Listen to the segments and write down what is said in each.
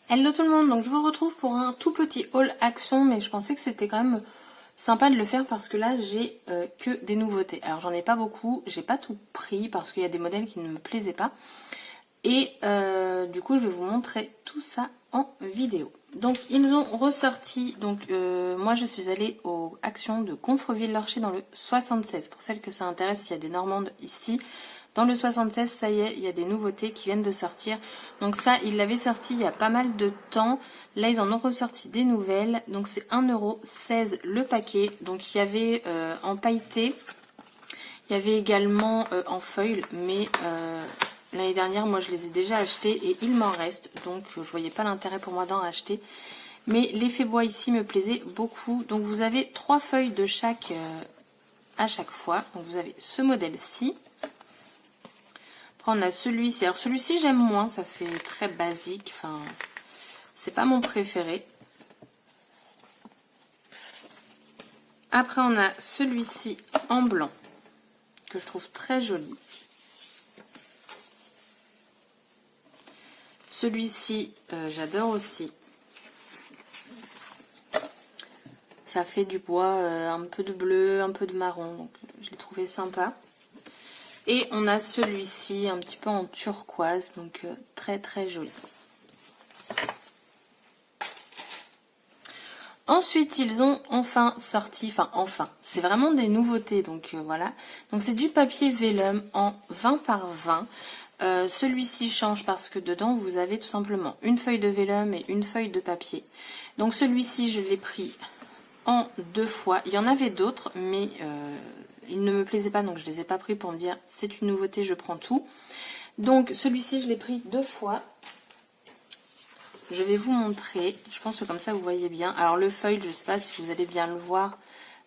Hello tout le monde, donc je vous retrouve pour un tout petit haul action, mais je pensais que c'était quand même sympa de le faire parce que là j'ai que des nouveautés. Alors j'en ai pas beaucoup, j'ai pas tout pris parce qu'il y a des modèles qui ne me plaisaient pas. Et du coup je vais vous montrer tout ça en vidéo. Donc ils ont ressorti, donc moi je suis allée aux actions de Confreville-Lorcher dans le 76. Pour celles que ça intéresse, il y a des Normandes ici. Dans le 76, ça y est, il y a des nouveautés qui viennent de sortir. Donc ça, ils l'avaient sorti il y a pas mal de temps. Là, ils en ont ressorti des nouvelles. Donc c'est 1,16 € le paquet. Donc il y avait en pailleté. Il y avait également en feuille. Mais l'année dernière, moi, je les ai déjà achetés et il m'en reste. Donc je voyais pas l'intérêt pour moi d'en racheter. Mais l'effet bois ici me plaisait beaucoup. Donc vous avez 3 feuilles de chaque à chaque fois. Donc vous avez ce modèle-ci. On a celui-ci. Alors celui-ci j'aime moins, ça fait très basique. Enfin, c'est pas mon préféré. Après on a celui-ci en blanc que je trouve très joli. Celui-ci j'adore aussi. Ça fait du bois, un peu de bleu, un peu de marron. Donc je l'ai trouvé sympa. Et on a celui-ci un petit peu en turquoise, donc très très joli. Ensuite, ils ont enfin sorti, c'est vraiment des nouveautés, donc voilà. Donc c'est du papier vélum en 20 par 20. Celui-ci change parce que dedans, vous avez tout simplement une feuille de vélum et une feuille de papier. Donc celui-ci, je l'ai pris en 2 fois. Il y en avait d'autres, mais ils ne me plaisaient pas, donc je ne les ai pas pris pour me dire c'est une nouveauté, je prends tout. Donc celui-ci, je l'ai pris 2 fois. Je vais vous montrer, je pense que comme ça vous voyez bien. Alors le feuille, je ne sais pas si vous allez bien le voir,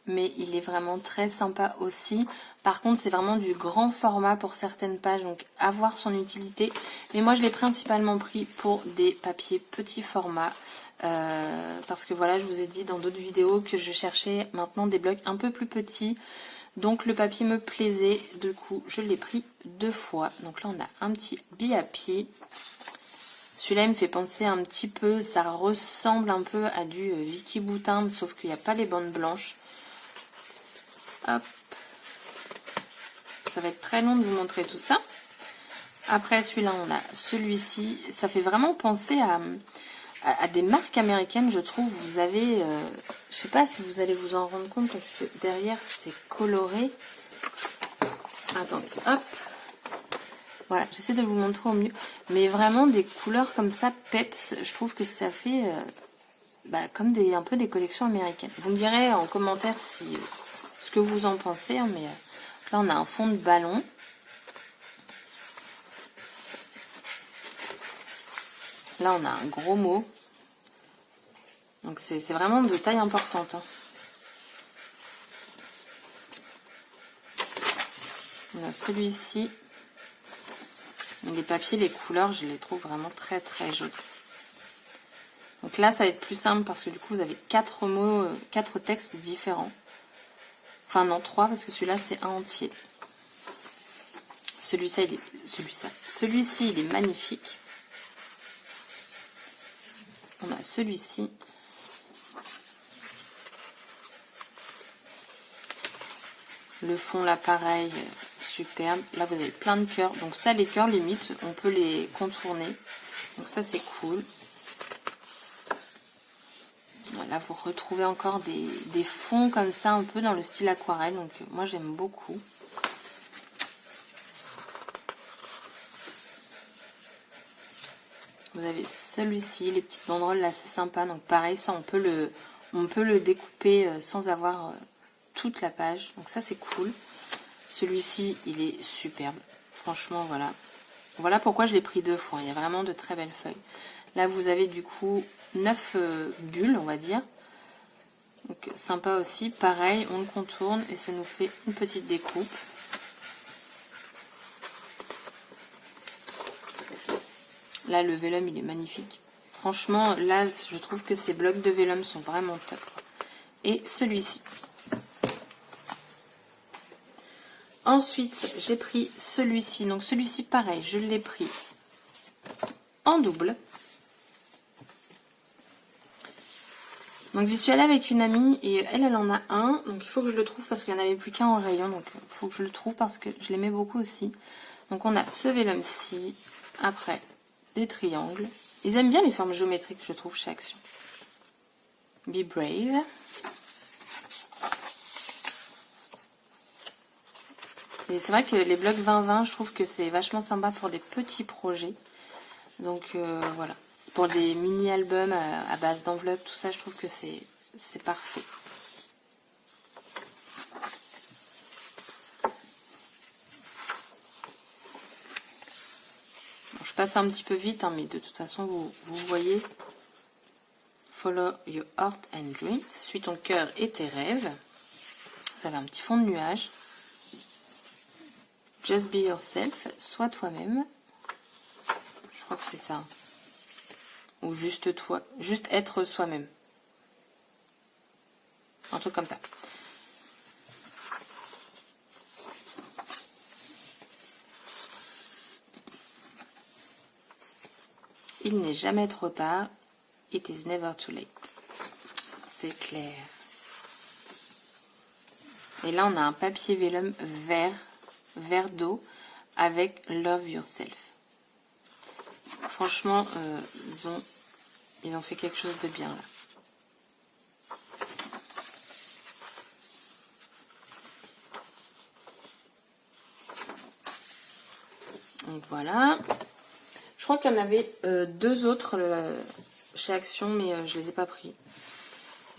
mais il est vraiment très sympa aussi. Par contre, c'est vraiment du grand format pour certaines pages, donc à voir son utilité. Mais moi, je l'ai principalement pris pour des papiers petits format. Parce que voilà, je vous ai dit dans d'autres vidéos que je cherchais maintenant des blocs un peu plus petits. Donc le papier me plaisait, du coup je l'ai pris 2 fois. Donc là on a un petit biapi. Celui-là il me fait penser un petit peu, ça ressemble un peu à du Vicky Boutin, sauf qu'il n'y a pas les bandes blanches. Hop. Ça va être très long de vous montrer tout ça. Après celui-là on a celui-ci. Ça fait vraiment penser à des marques américaines, je trouve. Vous avez, je sais pas si vous allez vous en rendre compte parce que derrière c'est coloré. Attendez, hop. Voilà, j'essaie de vous montrer au mieux. Mais vraiment des couleurs comme ça, peps, je trouve que ça fait comme un peu des collections américaines. Vous me direz en commentaire ce que vous en pensez. Hein, mais là on a un fond de ballon. Là on a un gros mot. Donc c'est vraiment de taille importante. Hein. On a celui-ci. Les papiers, les couleurs, je les trouve vraiment très très jolies. Donc là, ça va être plus simple parce que du coup, vous avez 4 mots, 4 textes différents. Enfin non, 3 parce que celui-là, c'est un entier. Celui-ci, il est magnifique. On a celui-ci. Le fond là pareil, superbe. Là vous avez plein de cœurs. Donc ça les cœurs limite, on peut les contourner. Donc ça c'est cool. Là vous retrouvez encore des fonds comme ça un peu dans le style aquarelle. Donc moi j'aime beaucoup. Vous avez celui-ci, les petites banderoles là c'est sympa. Donc pareil ça on peut le découper sans avoir toute la page. Donc ça c'est cool. Celui-ci, il est superbe. Franchement, voilà. Voilà pourquoi je l'ai pris 2 fois. Il y a vraiment de très belles feuilles. Là, vous avez du coup 9 bulles, on va dire. Donc, sympa aussi. Pareil, on le contourne et ça nous fait une petite découpe. Là, le vélum, il est magnifique. Franchement, là, je trouve que ces blocs de vélum sont vraiment top. Et celui-ci. Ensuite, j'ai pris celui-ci. Donc celui-ci, pareil, je l'ai pris en double. Donc j'y suis allée avec une amie et elle en a un. Donc il faut que je le trouve parce qu'il n'y en avait plus qu'un en rayon. Donc il faut que je le trouve parce que je l'aimais beaucoup aussi. Donc on a ce vélum-ci. Après, des triangles. Ils aiment bien les formes géométriques, je trouve, chez Action. Be Brave. Et c'est vrai que les blocs 20-20, je trouve que c'est vachement sympa pour des petits projets. Donc voilà, pour des mini-albums à base d'enveloppe, tout ça, je trouve que c'est parfait. Bon, je passe un petit peu vite, hein, mais de toute façon, vous voyez. Follow your heart and dreams. Suis ton cœur et tes rêves. Vous avez un petit fond de nuage. Just be yourself. Sois toi-même. Je crois que c'est ça. Ou juste toi. Juste être soi-même. Un truc comme ça. Il n'est jamais trop tard. It is never too late. C'est clair. Et là, on a un papier vélum vert d'eau avec Love Yourself. Franchement, ils ont fait quelque chose de bien là. Donc voilà. Je crois qu'il y en avait deux autres chez Action, mais je les ai pas pris.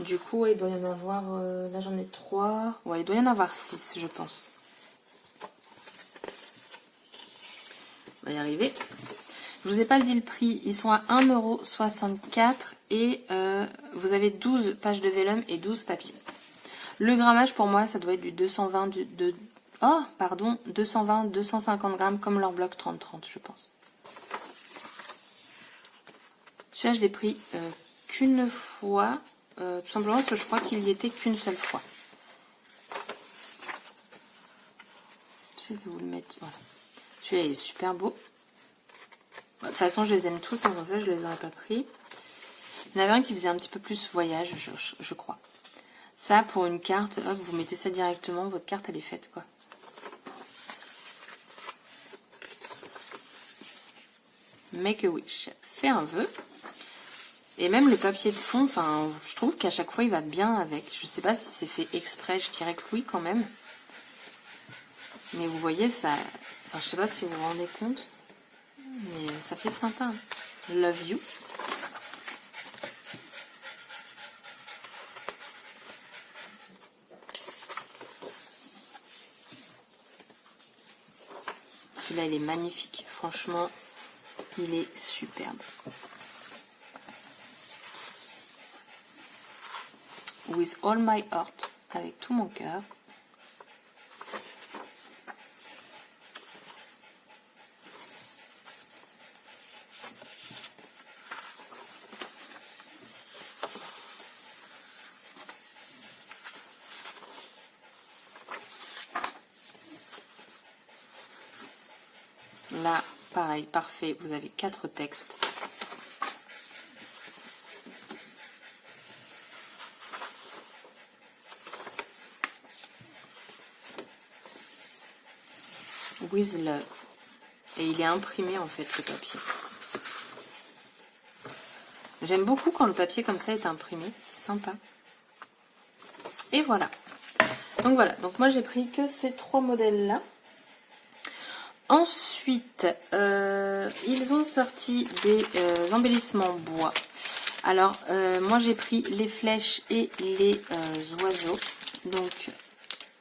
Du coup, il doit y en avoir... là, j'en ai 3. Ouais, il doit y en avoir 6, je pense. On va y arriver. Je vous ai pas dit le prix. Ils sont à 1,64 € et vous avez 12 pages de vélum et 12 papiers. Le grammage, pour moi, ça doit être du 220... 220-250 grammes, comme leur bloc 30-30, je pense. Celui-là, je l'ai pris qu'une fois... tout simplement parce que je crois qu'il y était qu'une seule fois. J'essaie de vous le mettre. Voilà. Celui-là est super beau. De toute façon, je les aime tous, hein, pour ça, je ne les aurais pas pris. Il y en avait un qui faisait un petit peu plus voyage, je crois. Ça, pour une carte, hop, vous mettez ça directement, votre carte, elle est faite, quoi. Make a wish. Fais un vœu. Et même le papier de fond, enfin, je trouve qu'à chaque fois, il va bien avec. Je sais pas si c'est fait exprès, je dirais que oui, quand même. Mais vous voyez, ça... Enfin, je sais pas si vous vous rendez compte. Mais ça fait sympa. Love you. Celui-là, il est magnifique. Franchement, il est superbe. With all my heart, avec tout mon cœur. Là, pareil, parfait, vous avez 4 textes. With love. Et il est imprimé en fait, le papier. J'aime beaucoup quand le papier comme ça est imprimé, c'est sympa. Et voilà. Donc voilà, donc moi j'ai pris que ces 3 modèles là. Ensuite, ils ont sorti des embellissements bois. Alors, moi j'ai pris les flèches et les oiseaux. Donc,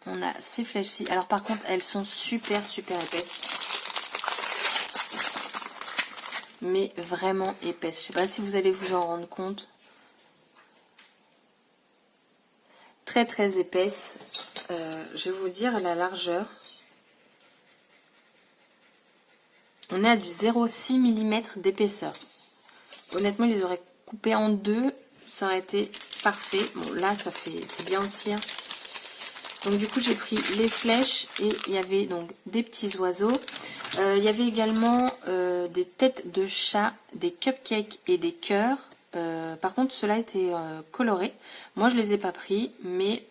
on a ces flèches-ci. Alors par contre, elles sont super épaisses. Mais vraiment épaisses. Je sais pas si vous allez vous en rendre compte. Très épaisse. Je vais vous dire la largeur. On est à du 0,6 mm d'épaisseur. Honnêtement, ils auraient coupé en deux. Ça aurait été parfait. Bon, là, c'est bien aussi. Hein. Donc, du coup, j'ai pris les flèches. Et il y avait donc des petits oiseaux. Il y avait également des têtes de chat, des cupcakes et des cœurs. Par contre, ceux-là étaient colorés. Moi, je les ai pas pris, mais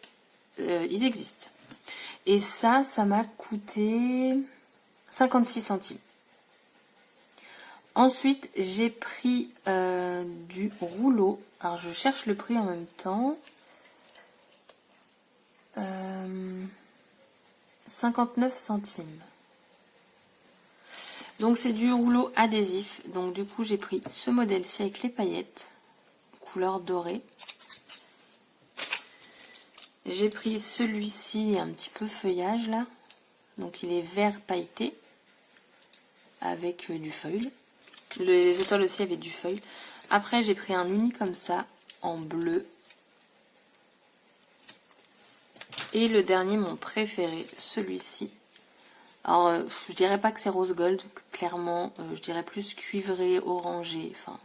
ils existent. Et ça m'a coûté 56 centimes. Ensuite, j'ai pris du rouleau. Alors, je cherche le prix en même temps. 59 centimes. Donc, c'est du rouleau adhésif. Donc, du coup, j'ai pris ce modèle-ci avec les paillettes, couleur dorée. J'ai pris celui-ci, un petit peu feuillage, là. Donc, il est vert pailleté, avec du feuille. Les étoiles aussi avaient du feuille. Après, j'ai pris un uni comme ça, en bleu. Et le dernier, mon préféré, celui-ci. Alors, je dirais pas que c'est rose gold, clairement. Je dirais plus cuivré, orangé. Enfin,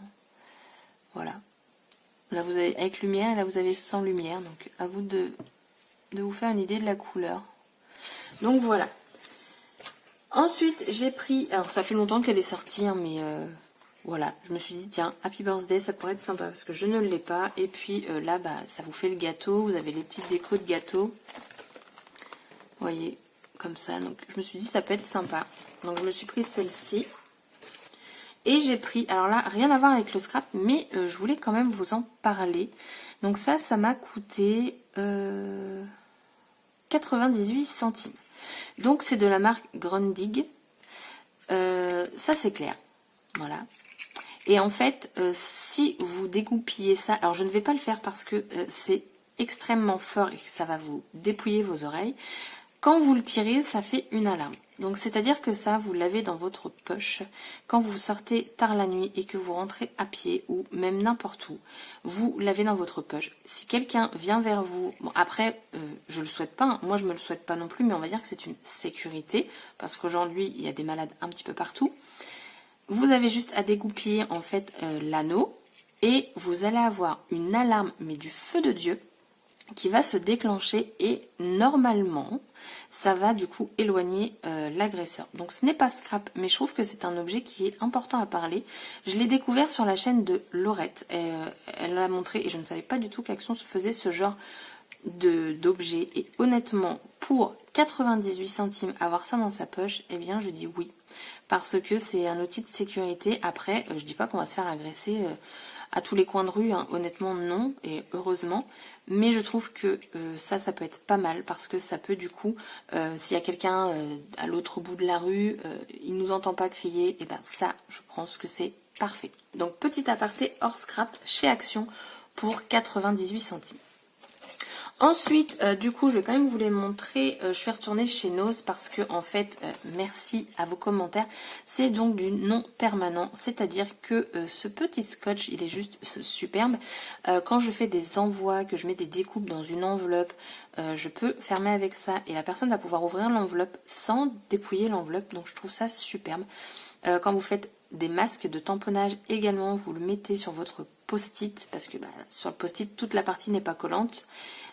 voilà. Là, vous avez avec lumière, et là, vous avez sans lumière. Donc, à vous de vous faire une idée de la couleur. Donc, voilà. Ensuite, j'ai pris... Alors, ça fait longtemps qu'elle est sortie, hein, mais... voilà, je me suis dit, tiens, Happy Birthday, ça pourrait être sympa, parce que je ne l'ai pas. Et puis là, bah, ça vous fait le gâteau, vous avez les petites décos de gâteau. Vous voyez, comme ça. Donc, je me suis dit, ça peut être sympa. Donc, je me suis pris celle-ci. Et j'ai pris, alors là, rien à voir avec le scrap, mais je voulais quand même vous en parler. Donc ça m'a coûté 98 centimes. Donc, c'est de la marque Grundig. Ça, c'est clair. Voilà. Et en fait, si vous dégoupillez ça, alors je ne vais pas le faire parce que c'est extrêmement fort et que ça va vous dépouiller vos oreilles. Quand vous le tirez, ça fait une alarme. Donc c'est-à-dire que ça, vous l'avez dans votre poche. Quand vous sortez tard la nuit et que vous rentrez à pied ou même n'importe où, vous l'avez dans votre poche. Si quelqu'un vient vers vous, bon après, je le souhaite pas, hein, moi je me le souhaite pas non plus, mais on va dire que c'est une sécurité parce qu'aujourd'hui il y a des malades un petit peu partout. Vous avez juste à dégoupiller en fait l'anneau et vous allez avoir une alarme, mais du feu de Dieu, qui va se déclencher et normalement, ça va du coup éloigner l'agresseur. Donc ce n'est pas scrap, mais je trouve que c'est un objet qui est important à parler. Je l'ai découvert sur la chaîne de Laurette. Elle l'a montré et je ne savais pas du tout qu'Action se faisait ce genre d'objet. Et honnêtement, pour 98 centimes avoir ça dans sa poche, eh bien je dis oui. Parce que c'est un outil de sécurité. Après, je dis pas qu'on va se faire agresser à tous les coins de rue, hein. Honnêtement non, et heureusement. Mais je trouve que ça peut être pas mal parce que ça peut du coup, s'il y a quelqu'un à l'autre bout de la rue, il nous entend pas crier, et ben ça, je pense que c'est parfait. Donc petit aparté hors scrap chez Action pour 98 centimes. Ensuite, du coup, je vais quand même vous les montrer. Je suis retournée chez Nose parce que, en fait, merci à vos commentaires. C'est donc du non permanent, c'est-à-dire que ce petit scotch, il est juste superbe. Quand je fais des envois, que je mets des découpes dans une enveloppe, je peux fermer avec ça et la personne va pouvoir ouvrir l'enveloppe sans dépouiller l'enveloppe. Donc, je trouve ça superbe. Quand vous faites des masques de tamponnage également, vous le mettez sur votre post-it parce que sur le post-it, toute la partie n'est pas collante.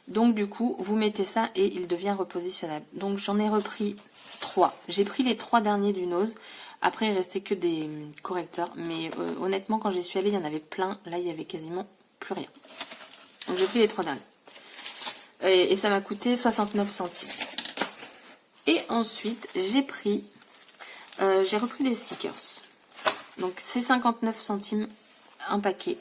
Donc du coup, vous mettez ça et il devient repositionnable. Donc j'en ai repris 3. J'ai pris les 3 derniers du Nose. Après, il restait que des correcteurs. Mais honnêtement, quand j'y suis allée, il y en avait plein. Là, il y avait quasiment plus rien. Donc j'ai pris les 3 derniers. Et ça m'a coûté 69 centimes. Et ensuite, j'ai repris des stickers. Donc c'est 59 centimes un paquet.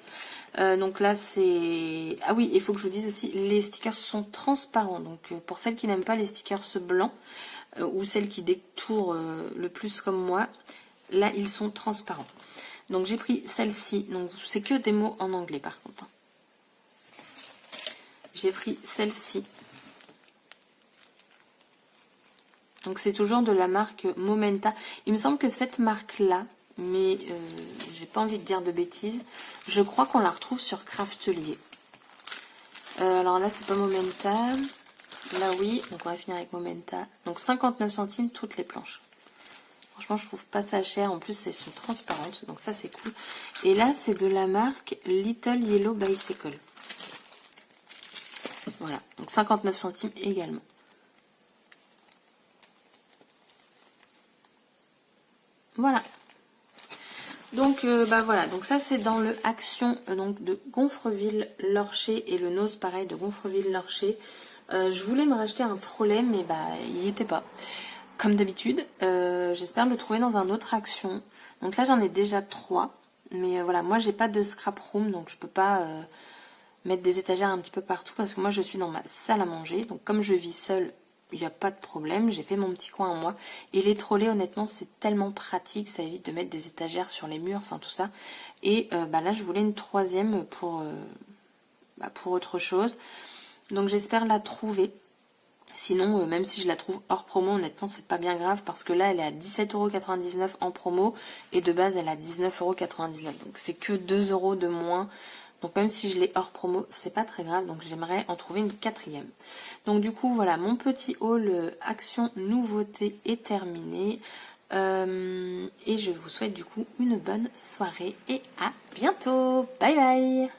Donc là c'est... Ah oui, il faut que je vous dise aussi, les stickers sont transparents. Donc pour celles qui n'aiment pas les stickers blancs, ou celles qui détourent le plus comme moi, là ils sont transparents. Donc j'ai pris celle-ci, donc c'est que des mots en anglais par contre. J'ai pris celle-ci. Donc c'est toujours de la marque Momenta. Il me semble que cette marque-là, mais j'ai pas envie de dire de bêtises, je crois qu'on la retrouve sur Craftelier. Alors là c'est pas Momenta, là oui, donc on va finir avec Momenta. Donc 59 centimes toutes les planches. Franchement je trouve pas ça cher, en plus elles sont transparentes, donc ça c'est cool. Et là c'est de la marque Little Yellow Bicycle. Voilà, donc 59 centimes également. Voilà. Donc bah voilà, donc ça c'est dans le Action donc de Gonfreville-Lorcher et le Nose pareil de Gonfreville-Lorcher. Je voulais me racheter un trolley mais bah il n'y était pas. Comme d'habitude, j'espère le trouver dans un autre Action. Donc là j'en ai déjà 3. Mais voilà, moi j'ai pas de scrap room donc je peux pas mettre des étagères un petit peu partout parce que moi je suis dans ma salle à manger. Donc comme je vis seule, il n'y a pas de problème, j'ai fait mon petit coin à moi. Et les trolleys, honnêtement, c'est tellement pratique, ça évite de mettre des étagères sur les murs, enfin tout ça. Et bah là, je voulais une troisième pour autre chose. Donc j'espère la trouver. Sinon, même si je la trouve hors promo, honnêtement, c'est pas bien grave parce que là, elle est à 17,99 € en promo et de base, elle est à 19,99 €. Donc c'est que 2 € de moins. Donc même si je l'ai hors promo, c'est pas très grave. Donc j'aimerais en trouver une quatrième. Donc du coup, voilà, mon petit haul Action nouveauté est terminé. Et je vous souhaite du coup une bonne soirée et à bientôt. Bye bye.